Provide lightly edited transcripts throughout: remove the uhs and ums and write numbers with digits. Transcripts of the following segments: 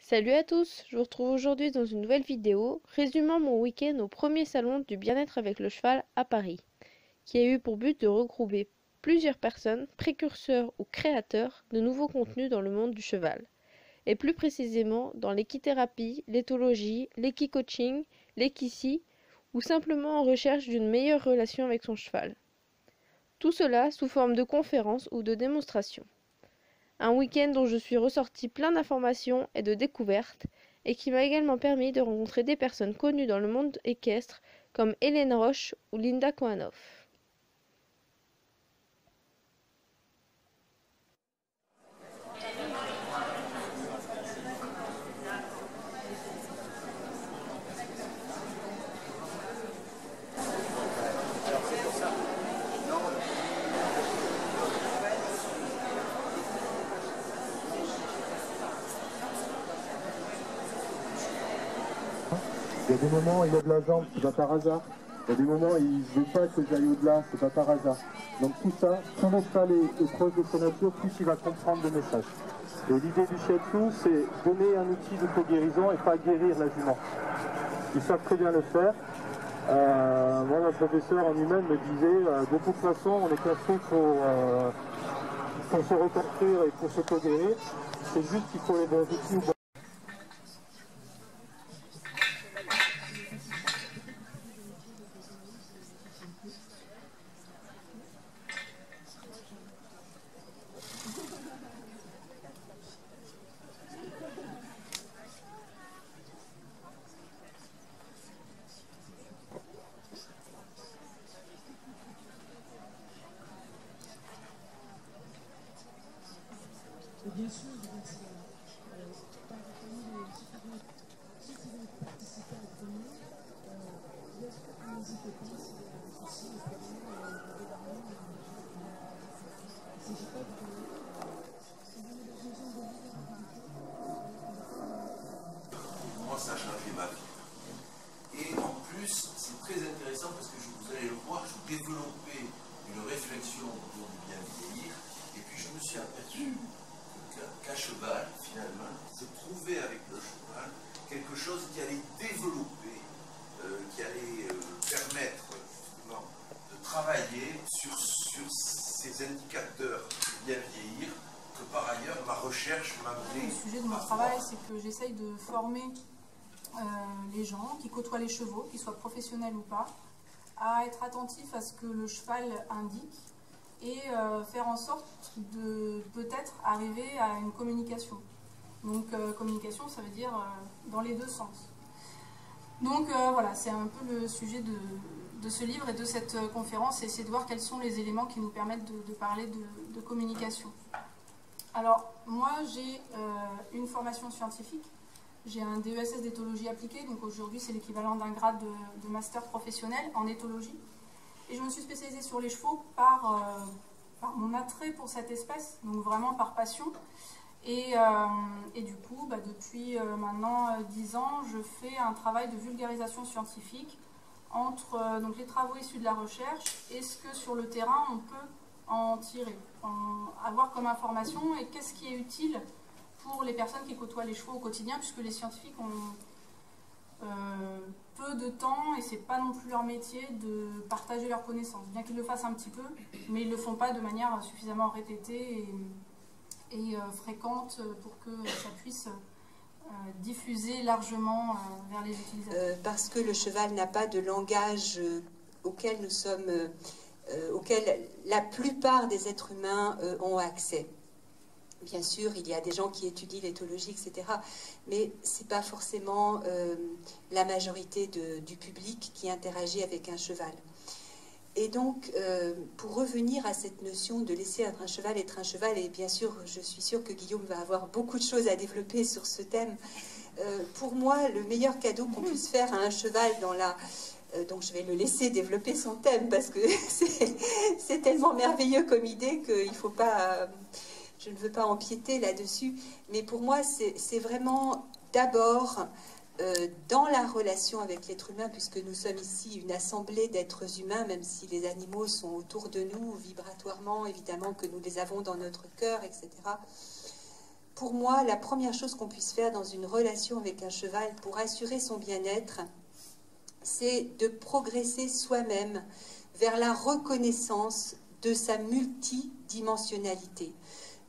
Salut à tous, je vous retrouve aujourd'hui dans une nouvelle vidéo résumant mon week-end au premier salon du bien-être avec le cheval à Paris, qui a eu pour but de regrouper plusieurs personnes, précurseurs ou créateurs de nouveaux contenus dans le monde du cheval, et plus précisément dans l'équithérapie, l'éthologie, l'équicoaching, l'équicie, ou simplement en recherche d'une meilleure relation avec son cheval. Tout cela sous forme de conférences ou de démonstrations. Un week-end dont je suis ressortie plein d'informations et de découvertes, et qui m'a également permis de rencontrer des personnes connues dans le monde équestre comme Hélène Roche ou Linda Kohanov. Il y a des moments où il lève la jambe, c'est pas par hasard. Il y a des moments où il ne veut pas que j'aille au-delà, c'est pas par hasard. Donc tout ça, plus le cheval est proche de sa nature, plus il va comprendre le message. Et l'idée du shiatsu, c'est donner un outil de co-guérison et pas guérir la jument. Ils savent très bien le faire. Moi, mon professeur en humaine me disait, de toute façon, on est construit pour se reconstruire et pour se co-guérir. C'est juste qu'il faut les bons outils. Bien sûr, parmi ceux qui vont participer à l'événement, bien sûr, n'hésitez pas si vous avez des soucis, évidemment, il ne s'agit pas de si vous avez besoin de Moi, ça a changé ma vie. Et en plus, c'est très intéressant parce que vous allez le voir, je développais une réflexion autour du bien vieillir, et puis je me suis aperçu qu'à cheval, finalement, je trouvais avec le cheval quelque chose qui allait développer, qui allait permettre justement de travailler sur ces indicateurs de bien vieillir que par ailleurs ma recherche m'a amené. Le sujet de mon travail, c'est que j'essaye de former les gens qui côtoient les chevaux, qu'ils soient professionnels ou pas, à être attentifs à ce que le cheval indique et faire en sorte de peut-être arriver à une communication. Donc communication, ça veut dire dans les deux sens. Donc voilà, c'est un peu le sujet de ce livre et de cette conférence, et essayer de voir quels sont les éléments qui nous permettent de parler de communication. Alors moi j'ai une formation scientifique, j'ai un DESS d'éthologie appliquée, donc aujourd'hui c'est l'équivalent d'un grade de master professionnel en éthologie. Et je me suis spécialisée sur les chevaux par mon attrait pour cette espèce, donc vraiment par passion. Et du coup, depuis maintenant 10 ans, je fais un travail de vulgarisation scientifique entre donc les travaux issus de la recherche et ce que sur le terrain on peut en tirer, avoir comme information et qu'est-ce qui est utile pour les personnes qui côtoient les chevaux au quotidien, puisque les scientifiques ont peu de temps et c'est pas non plus leur métier de partager leurs connaissances, bien qu'ils le fassent un petit peu, mais ils le font pas de manière suffisamment répétée et fréquente pour que ça puisse diffuser largement vers les utilisateurs. Parce que le cheval n'a pas de langage auquel nous sommes, auquel la plupart des êtres humains ont accès. Bien sûr, il y a des gens qui étudient l'éthologie, etc. Mais ce n'est pas forcément la majorité du public qui interagit avec un cheval. Et donc, pour revenir à cette notion de laisser être un cheval, et bien sûr, je suis sûre que Guillaume va avoir beaucoup de choses à développer sur ce thème. Pour moi, le meilleur cadeau qu'on puisse faire à un cheval dans la... donc je vais le laisser développer son thème, parce que c'est tellement merveilleux comme idée qu'il ne faut pas... je ne veux pas empiéter là-dessus, mais pour moi, c'est vraiment d'abord dans la relation avec l'être humain, puisque nous sommes ici une assemblée d'êtres humains, même si les animaux sont autour de nous, vibratoirement, évidemment que nous les avons dans notre cœur, etc. pour moi, la première chose qu'on puisse faire dans une relation avec un cheval pour assurer son bien-être, c'est de progresser soi-même vers la reconnaissance de sa multidimensionnalité.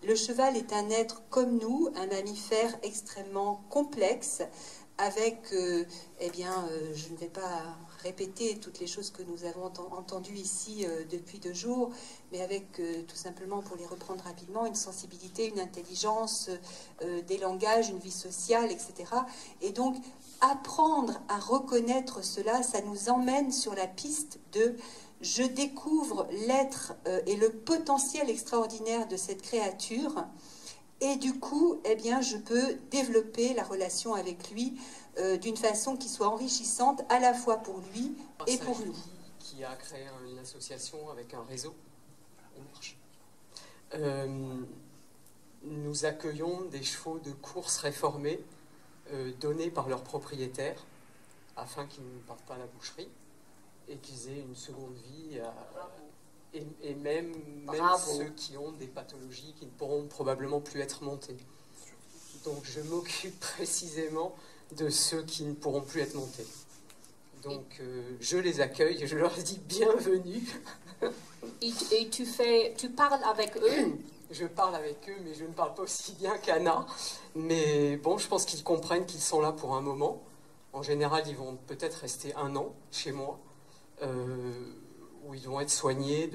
Le cheval est un être comme nous, un mammifère extrêmement complexe, avec, je ne vais pas répéter toutes les choses que nous avons entendues ici depuis 2 jours, mais avec tout simplement, pour les reprendre rapidement, une sensibilité, une intelligence, des langages, une vie sociale, etc. Et donc, apprendre à reconnaître cela, ça nous emmène sur la piste de « je découvre l'être et le potentiel extraordinaire de cette créature ». Et du coup, je peux développer la relation avec lui d'une façon qui soit enrichissante à la fois pour lui et pour nous. Qui a créé une association avec un réseau. Nous accueillons des chevaux de course réformés donnés par leurs propriétaires afin qu'ils ne partent pas à la boucherie et qu'ils aient une seconde vie. Et même ceux qui ont des pathologies qui ne pourront probablement plus être montées. Donc je m'occupe précisément de ceux qui ne pourront plus être montés. Donc je les accueille et je leur dis bienvenue. Et tu parles avec eux? Je parle avec eux, mais je ne parle pas aussi bien qu'Anna. Mais bon, je pense qu'ils comprennent qu'ils sont là pour un moment. En général, ils vont peut-être rester 1 an chez moi. Où ils vont être soignés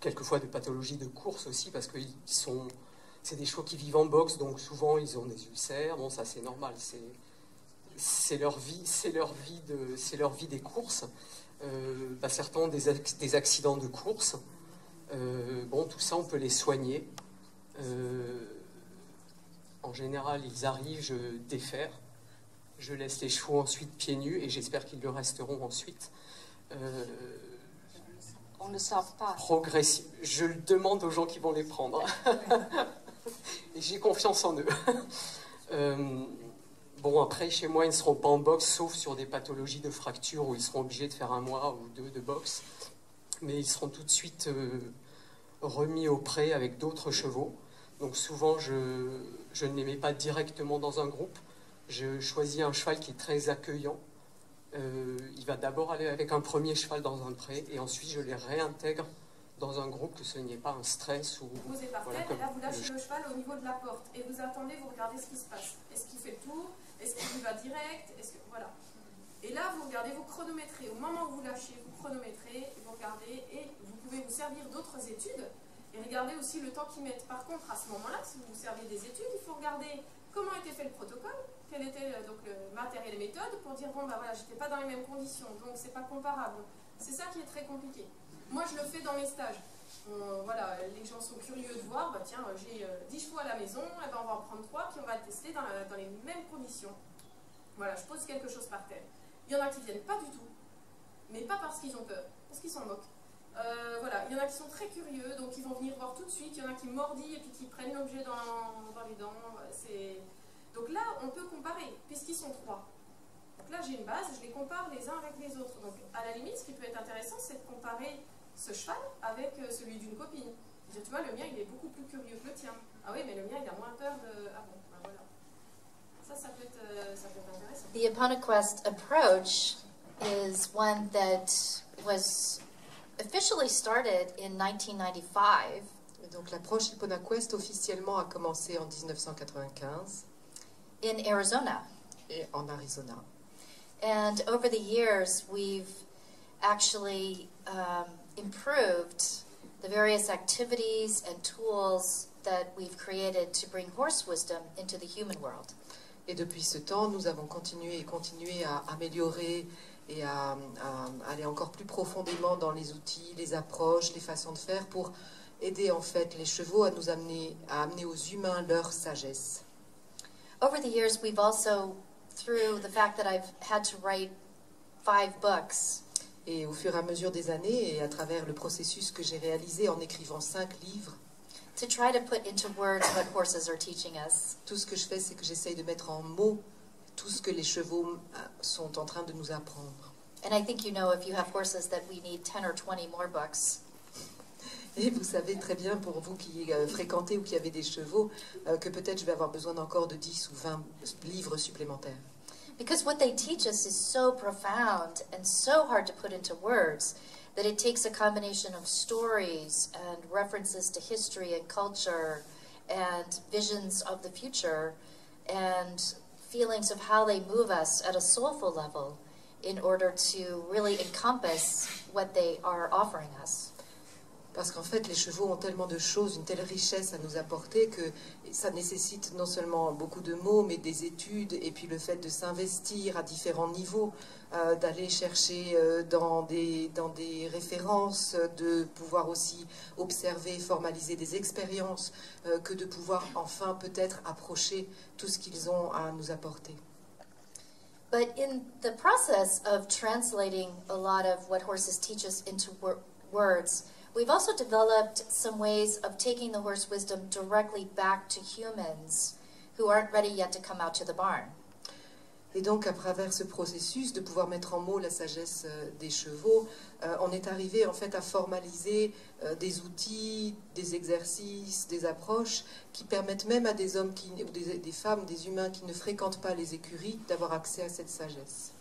quelquefois de pathologies de course aussi, parce que c'est des chevaux qui vivent en boxe, donc souvent ils ont des ulcères. Bon, ça c'est normal, c'est leur vie des courses. Certains ont des accidents de course. Tout ça on peut les soigner. En général, ils arrivent, je défère, je laisse les chevaux ensuite pieds nus et j'espère qu'ils le resteront ensuite. On ne savent pas. Progressif. Je le demande aux gens qui vont les prendre. Et j'ai confiance en eux. Après, chez moi, ils ne seront pas en boxe, sauf sur des pathologies de fracture où ils seront obligés de faire 1 mois ou 2 de boxe. Mais ils seront tout de suite remis au pré avec d'autres chevaux. Donc souvent, je ne les mets pas directement dans un groupe. Je choisis un cheval qui est très accueillant. Il va d'abord aller avec un premier cheval dans un pré et ensuite je les réintègre dans un groupe, que ce n'est pas un stress ou... Vous êtes par terre et là vous lâchez le cheval au niveau de la porte et vous attendez, vous regardez ce qui se passe. Est-ce qu'il fait le tour? Est-ce qu'il y va direct? Voilà. Et là vous regardez, vous chronométrez. Au moment où vous lâchez, vous chronométrez, vous regardez et vous pouvez vous servir d'autres études et regarder aussi le temps qu'ils mettent. Par contre, à ce moment-là, si vous vous servez des études, il faut regarder comment était fait le protocole, quel était donc le matériel et méthode pour dire j'étais pas dans les mêmes conditions, donc c'est pas comparable. C'est ça qui est très compliqué. Moi je le fais dans mes stages. Les gens sont curieux de voir, j'ai 10 chevaux à la maison, on va en prendre 3 puis on va le tester dans les mêmes conditions. Voilà, je pose quelque chose par terre. Il y en a qui viennent pas du tout, mais pas parce qu'ils ont peur, parce qu'ils s'en moquent. Il y en a qui sont très curieux, donc ils vont venir voir tout de suite. Il y en a qui mordillent et puis qui prennent l'objet dans les dents. Donc là, on peut comparer, puisqu'ils sont 3. Donc là, j'ai une base, je les compare les uns avec les autres. Donc à la limite, ce qui peut être intéressant, c'est de comparer ce cheval avec celui d'une copine. Tu vois, le mien, il est beaucoup plus curieux que le tien. Ah oui, mais le mien, il a moins peur de... Ah bon, voilà. Ça peut être intéressant. The Eponaquest approach is one that was officially started in 1995. Et donc l'approche Eponaquest officiellement a commencé en 1995 in Arizona. Et en Arizona. And over the years, we've actually improved the various activities and tools that we've created to bring horse wisdom into the human world. Et depuis ce temps, nous avons continué à améliorer et à aller encore plus profondément dans les outils, les approches, les façons de faire pour aider en fait les chevaux à amener aux humains leur sagesse. Over the years, we've also, through the fact that I've had to write 5 books. Et au fur et à mesure des années, et à travers le processus que j'ai réalisé en écrivant 5 livres, to try to put into words what horses are teaching us. Tout ce que je fais, c'est que j'essaye de mettre en mots tout ce que les chevaux sont en train de nous apprendre. And I think you know, if you have horses, that we need 10 or 20 more books. Et vous savez très bien, pour vous qui fréquentez ou qui avez des chevaux, que peut-être je vais avoir besoin encore de 10 ou 20 livres supplémentaires. Because what they teach us is so profound and so hard to put into words that it takes a combination of stories and references to history and culture and visions of the future and feelings of how they move us at a soulful level in order to really encompass what they are offering us. Parce qu'en fait, les chevaux ont tellement de choses, une telle richesse à nous apporter que ça nécessite non seulement beaucoup de mots, mais des études, et puis le fait de s'investir à différents niveaux, d'aller chercher dans des références, de pouvoir aussi observer, formaliser des expériences, que de pouvoir enfin peut-être approcher tout ce qu'ils ont à nous apporter. But in the process of translating a lot of what horses teach us into words, we've also developed some ways of taking the horse wisdom directly back to humans who aren't ready yet to come out to the barn. Et donc, à travers ce processus de pouvoir mettre en mots la sagesse des chevaux, on est arrivé en fait à formaliser des outils, des exercices, des approches qui permettent même à des hommes, ou des femmes, des humains qui ne fréquentent pas les écuries d'avoir accès à cette sagesse.